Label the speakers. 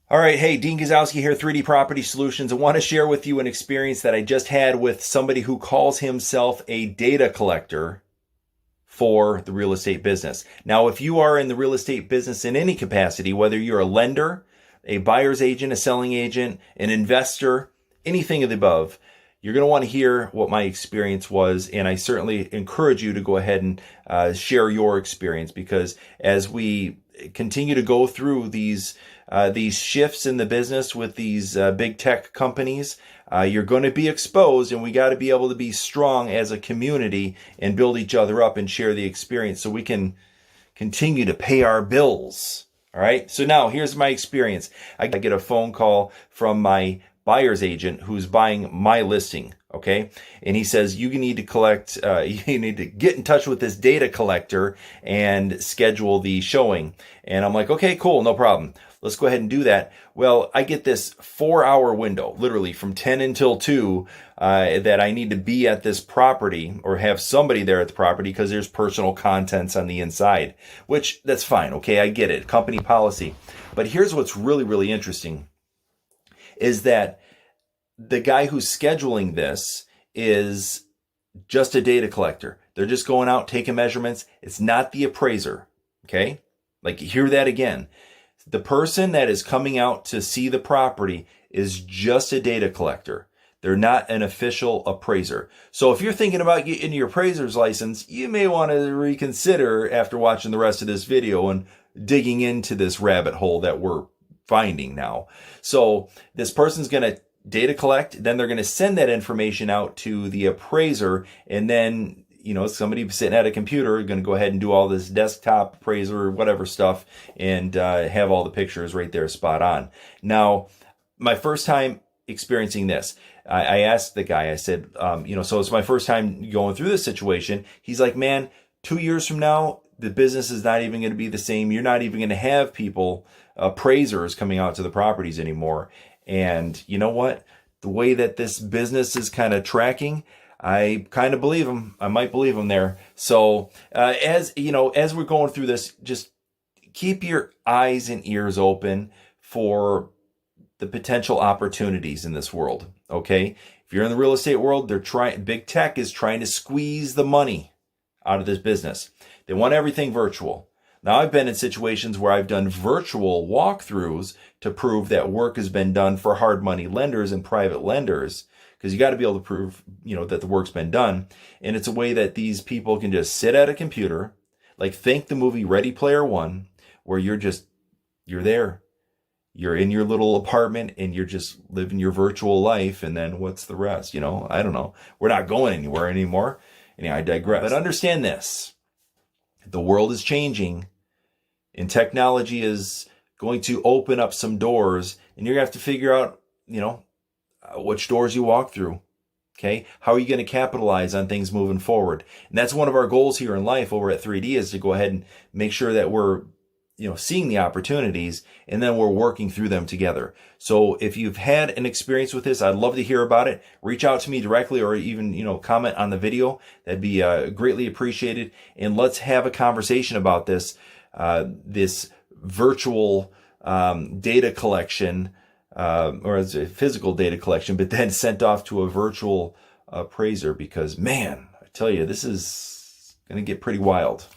Speaker 1: All right, hey, Dean Gazowski here, 3D Property Solutions. I want to share with you an experience that I just had with somebody who calls himself a data collector for the real estate business. Now, if you are in the real estate business in any capacity, whether you're a lender, a buyer's agent, a selling agent, an investor, anything of the above, you're going to want to hear what my experience was, and I certainly encourage you to go ahead and share your experience, because as we continue to go through these shifts in the business with these big tech companies, you're going to be exposed, and we got to be able to be strong as a community and build each other up and share the experience so we can continue to pay our bills. All right. So now here's my experience. I get a phone call from my buyer's agent who's buying my listing. Okay. And he says, you need to you need to get in touch with this data collector and schedule the showing. And I'm like, okay, cool. No problem. Let's go ahead and do that. Well, I get this 4-hour window, literally from 10 until 2, that I need to be at this property or have somebody there at the property because there's personal contents on the inside, which that's fine. Okay. I get it. Company policy. But here's what's really, really interesting is that the guy who's scheduling this is just a data collector. They're just going out, taking measurements. It's not the appraiser. Okay. Like, hear that again. The person that is coming out to see the property is just a data collector. They're not an official appraiser. So if you're thinking about getting your appraiser's license, you may want to reconsider after watching the rest of this video and digging into this rabbit hole that we're finding now. So this person's going to data collect, then they're going to send that information out to the appraiser, and then somebody sitting at a computer going to go ahead and do all this desktop appraiser, whatever stuff, and have all the pictures right there spot on. Now, my first time experiencing this, I asked the guy, I said, so it's my first time going through this situation. He's like, man, 2 years from now, the business is not even going to be the same. You're not even going to have people, appraisers coming out to the properties anymore. And you know what? The way that this business is kind of tracking, I kind of believe him. I might believe him there. So as we're going through this, just keep your eyes and ears open for the potential opportunities in this world. Okay. If you're in the real estate world, big tech is trying to squeeze the money out of this business. They want everything virtual. Now, I've been in situations where I've done virtual walkthroughs to prove that work has been done for hard money lenders and private lenders, because you got to be able to prove, that the work's been done. And it's a way that these people can just sit at a computer, like think the movie Ready Player One, where you're there. You're in your little apartment and you're just living your virtual life. And then what's the rest? I don't know. We're not going anywhere anymore. Anyway, I digress. But understand this. The world is changing, and technology is going to open up some doors, and you're going to have to figure out, which doors you walk through. Okay. How are you going to capitalize on things moving forward? And that's one of our goals here in life over at 3D, is to go ahead and make sure that we're, seeing the opportunities, and then we're working through them together. So if you've had an experience with this, I'd love to hear about it. Reach out to me directly, or even, comment on the video. That'd be greatly appreciated. And let's have a conversation about this virtual data collection, or as a physical data collection, but then sent off to a virtual appraiser, because man, I tell you, this is going to get pretty wild.